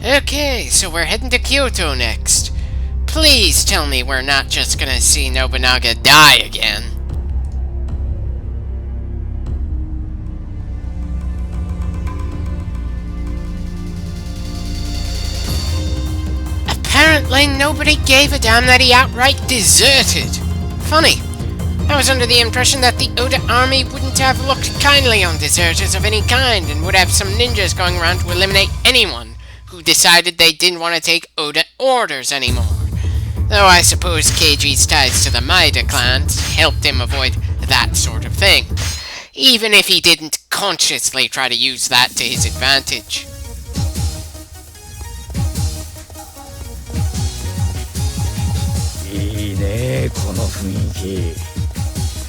Okay, so we're heading to Kyoto next. Please tell me we're not just gonna see Nobunaga die again. Apparently nobody gave a damn that he outright deserted. Funny. I was under the impression that the Oda army wouldn't have looked kindly on deserters of any kind and would have some ninjas going around to eliminate anyone who decided they didn't want to take Oda orders anymore. Though I suppose Keiji's ties to the Maeda clans helped him avoid that sort of thing, even if he didn't consciously try to use that to his advantage.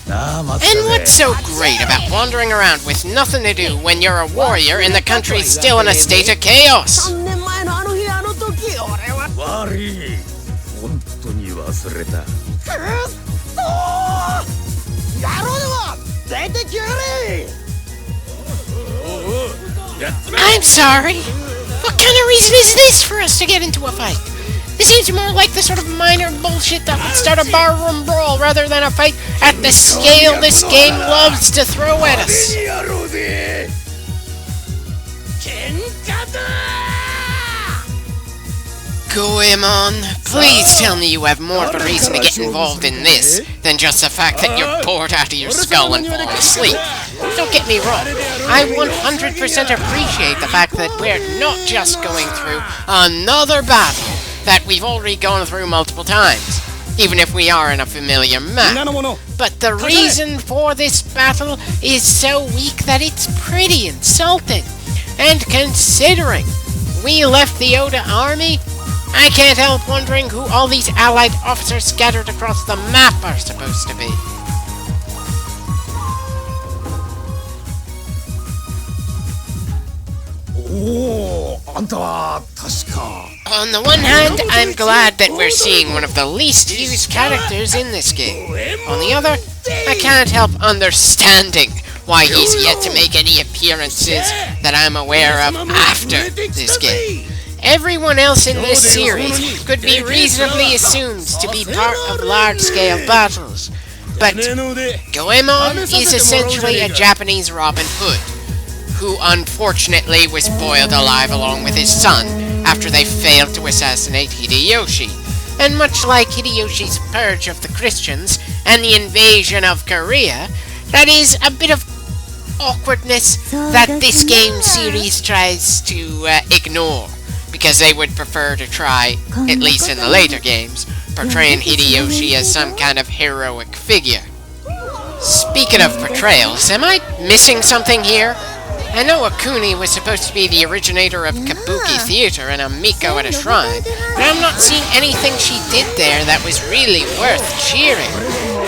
And what's so great about wandering around with nothing to do when you're a warrior and the country's still in a state of chaos? I'm sorry. What kind of reason is this for us to get into a fight? This seems more like the sort of minor bullshit that would start a barroom brawl rather than a fight at the scale this game loves to throw at us. Goemon, please tell me you have more of a reason to get involved in this than just the fact that you're bored out of your skull and falling asleep. Don't get me wrong, I 100% appreciate the fact that we're not just going through another battle that we've already gone through multiple times, even if we are in a familiar map. But the reason for this battle is so weak that it's pretty insulting. And considering we left the Oda army, I can't help wondering who all these allied officers scattered across the map are supposed to be. On the one hand, I'm glad that we're seeing one of the least used characters in this game. On the other, I can't help understanding why he's yet to make any appearances that I'm aware of after this game. Everyone else in this series could be reasonably assumed to be part of large-scale battles, but Goemon is essentially a Japanese Robin Hood, who unfortunately was boiled alive along with his son after they failed to assassinate Hideyoshi. And much like Hideyoshi's purge of the Christians and the invasion of Korea, that is a bit of awkwardness that this game series tries to ignore, because they would prefer to try, at least in the later games, portraying Hideyoshi as some kind of heroic figure. Speaking of portrayals, am I missing something here? I know Akuni was supposed to be the originator of Kabuki theater and a Miko at a shrine, but I'm not seeing anything she did there that was really worth cheering.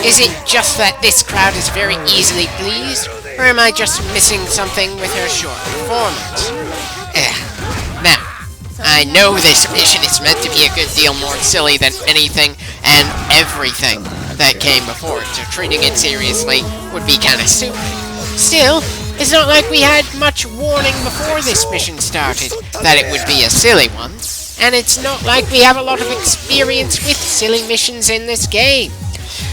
Is it just that this crowd is very easily pleased, or am I just missing something with her short performance? Now, I know this mission is meant to be a good deal more silly than anything and everything that came before it, so treating it seriously would be kinda stupid. Still, it's not like we had much warning before this mission started that it would be a silly one, and it's not like we have a lot of experience with silly missions in this game.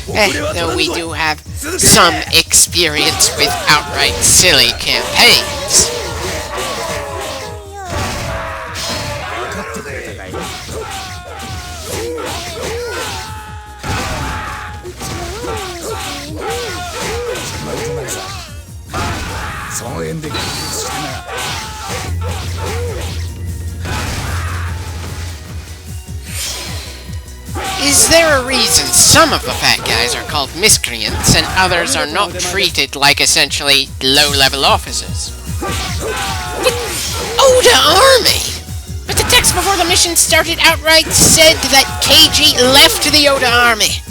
Though we do have some experience with outright silly campaigns. Is there a reason some of the fat guys are called miscreants and others are not treated like essentially low-level officers? What? Oda Army! But the text before the mission started outright said that Keiji left the Oda Army.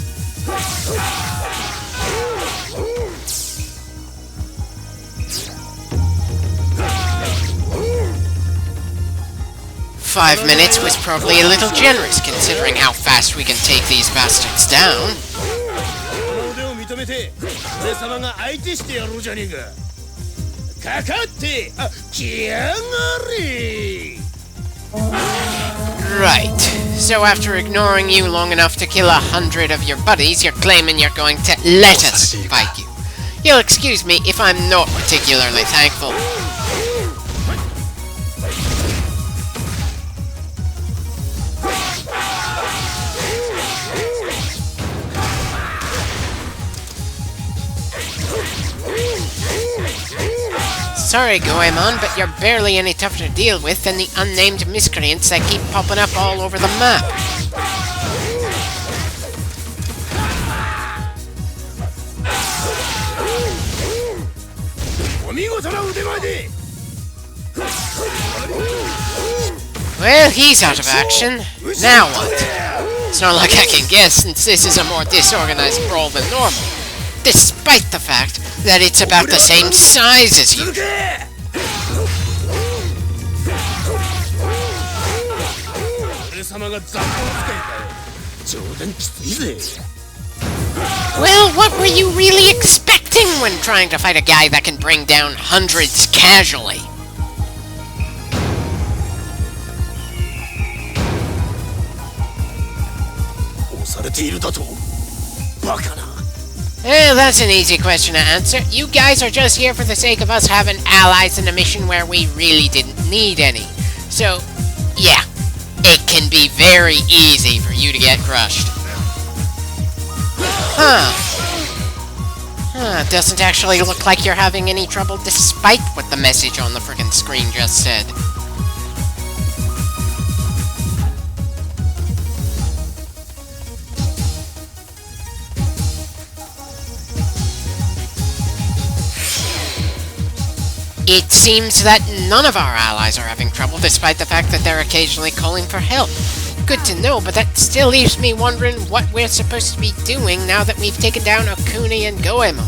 5 minutes was probably a little generous considering how fast we can take these bastards down. Right. So after ignoring you long enough to kill 100 of your buddies, you're claiming you're going to let us fight you. You'll excuse me if I'm not particularly thankful. Sorry, Goemon, but you're barely any tougher to deal with than the unnamed miscreants that keep popping up all over the map. Well, he's out of action. Now what? It's not like I can guess, since this is a more disorganized brawl than normal, despite the fact that it's about the same size as you. Well, what were you really expecting when trying to fight a guy that can bring down hundreds casually? Well, that's an easy question to answer. You guys are just here for the sake of us having allies in a mission where we really didn't need any. So, yeah, it can be very easy for you to get crushed. Doesn't actually look like you're having any trouble despite what the message on the frickin' screen just said. It seems that none of our allies are having trouble, despite the fact that they're occasionally calling for help. Good to know, but that still leaves me wondering what we're supposed to be doing now that we've taken down Okuni and Goemon.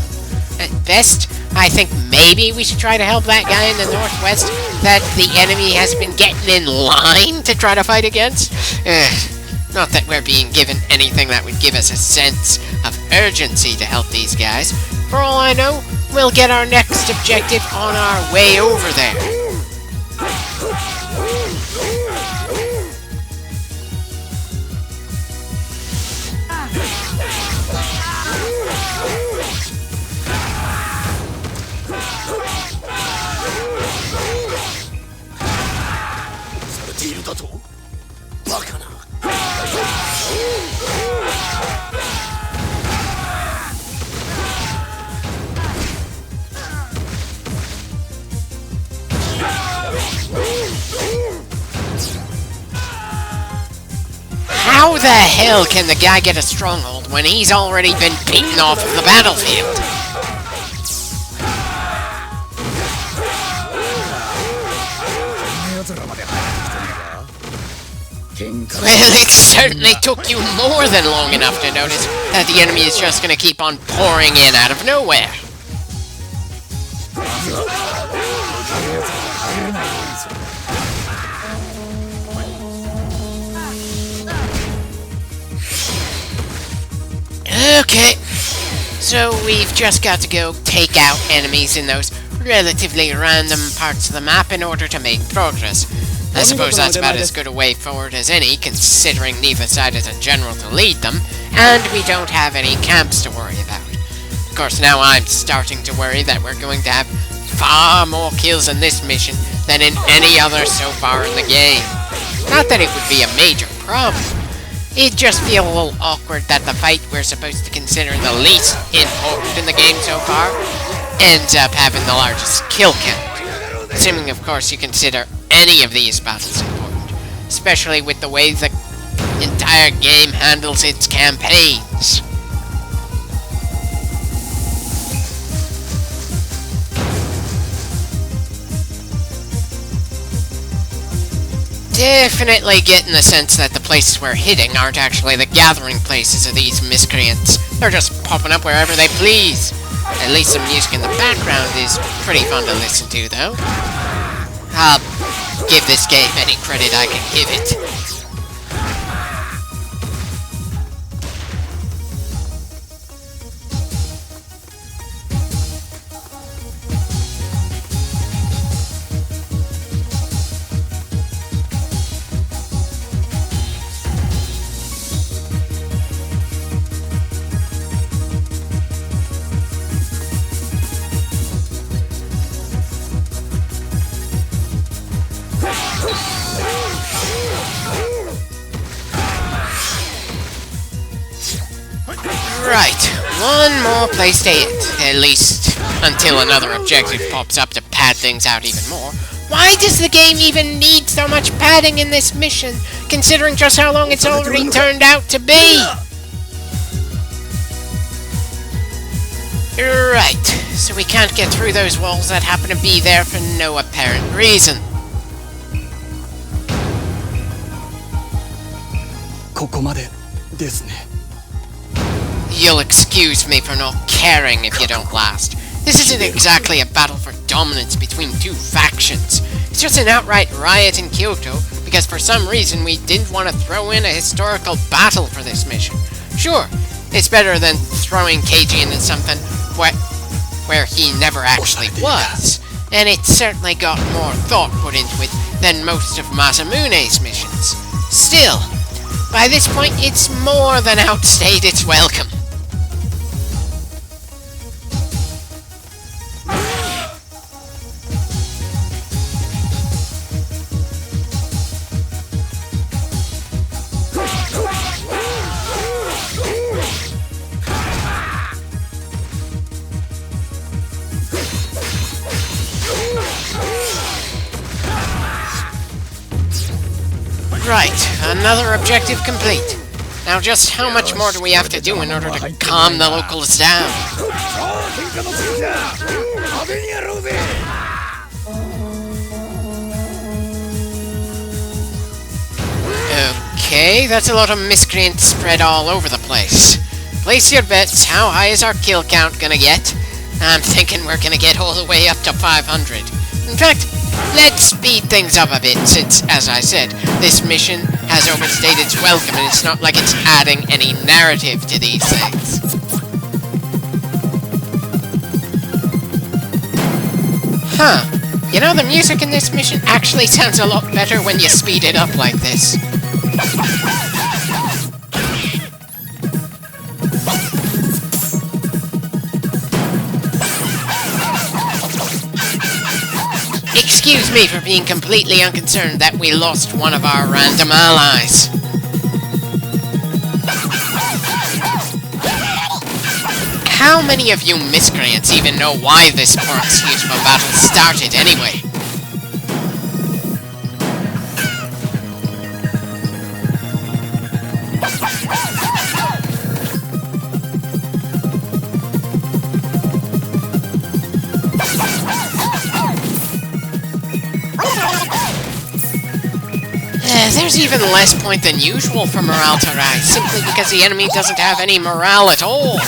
At best, I think maybe we should try to help that guy in the northwest that the enemy has been getting in line to try to fight against. Not that we're being given anything that would give us a sense of urgency to help these guys. For all I know, we'll get our next objective on our way over there. How the hell can the guy get a stronghold when he's already been beaten off of the battlefield? Well, it certainly took you more than long enough to notice that the enemy is just going to keep on pouring in out of nowhere. Okay, so we've just got to go take out enemies in those relatively random parts of the map in order to make progress. I suppose that's about as good a way forward as any, considering neither side has a general to lead them, and we don't have any camps to worry about. Of course, now I'm starting to worry that we're going to have far more kills in this mission than in any other so far in the game. Not that it would be a major problem. It'd just feel a little awkward that the fight we're supposed to consider the least important in the game so far ends up having the largest kill count. Assuming, of course, you consider any of these battles important, especially with the way the entire game handles its campaigns. Definitely getting the sense that the places we're hitting aren't actually the gathering places of these miscreants. They're just popping up wherever they please. At least the music in the background is pretty fun to listen to, though. I'll give this game any credit I can give it. Right, one more place to hit, at least until another objective pops up to pad things out even more. Why does the game even need so much padding in this mission, considering just how long it's already turned out to be? Right, so we can't get through those walls that happen to be there for no apparent reason. ここまでですね。 You'll excuse me for not caring if you don't last. This isn't exactly a battle for dominance between two factions. It's just an outright riot in Kyoto because for some reason we didn't want to throw in a historical battle for this mission. Sure, it's better than throwing Keiji into something where he never actually was. And it certainly got more thought put into it than most of Masamune's missions. Still, by this point it's more than outstayed its welcome. Right, another objective complete. Now just how much more do we have to do in order to calm the locals down? Okay, that's a lot of miscreants spread all over the place. Place your bets, how high is our kill count gonna get? I'm thinking we're gonna get all the way up to 500. In fact, let's speed things up a bit, since, as I said, this mission has overstayed its welcome and it's not like it's adding any narrative to these things. Huh. You know, the music in this mission actually sounds a lot better when you speed it up like this. Excuse me for being completely unconcerned that we lost one of our random allies. How many of you miscreants even know why this poor excuse for battle started anyway? There's even less point than usual for morale to rise, simply because the enemy doesn't have any morale at all.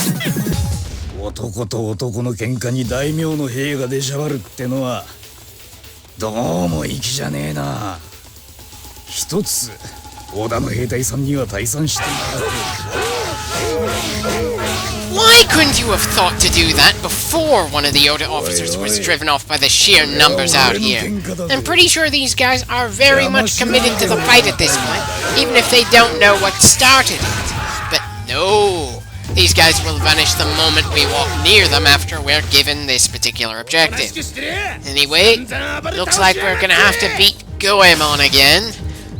男と男の喧嘩に大名の兵が出しゃばるってのはどうも粋じゃねえな。一つ織田の兵隊さんには退散してもらう。 Why couldn't you have thought to do that before one of the Oda officers was driven off by the sheer numbers out here? I'm pretty sure these guys are very much committed to the fight at this point, even if they don't know what started it. But no, these guys will vanish the moment we walk near them after we're given this particular objective. Anyway, looks like we're gonna have to beat Goemon again.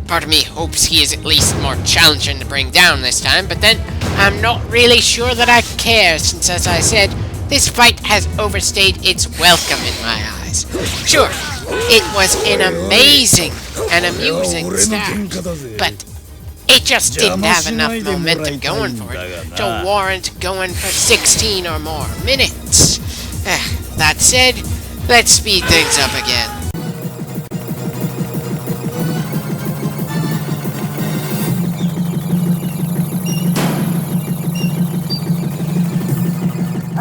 Part of me hopes he is at least more challenging to bring down this time, but then I'm not really sure that I care, since, as I said, this fight has overstayed its welcome in my eyes. Sure, it was an amazing and amusing start, but it just didn't have enough momentum going for it to warrant going for 16 or more minutes. That said, let's speed things up again.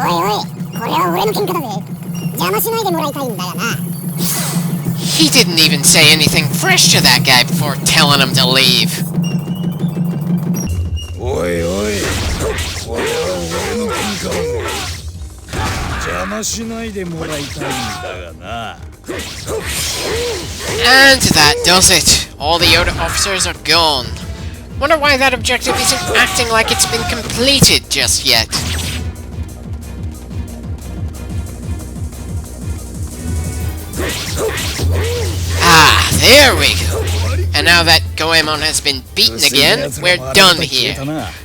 おいおい、これは俺の喧嘩だぜ。邪魔しないでもらいたいんだよな。 He didn't even say anything fresh to that guy before telling him to leave. おいおい、これは俺の喧嘩だぜ。邪魔しないでもらいたいんだがな。 And that does it. All the Oda officers are gone. Wonder why that objective isn't acting like it's been completed just yet. Ah, there we go. And now that Goemon has been beaten again, we're done here.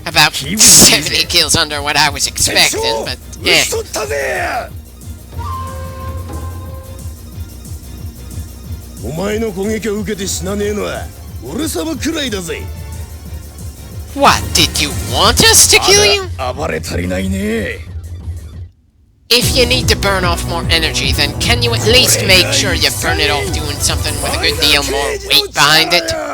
About 70 kills under what I was expecting, but yeah. 取ったぜ。お前の攻撃を受けて死なねえのは俺様くらいだぜ。 What, did you want us to kill you? 暴れ足りないね。 If you need to burn off more energy, then can you at least make sure you burn it off doing something with a good deal more weight behind it?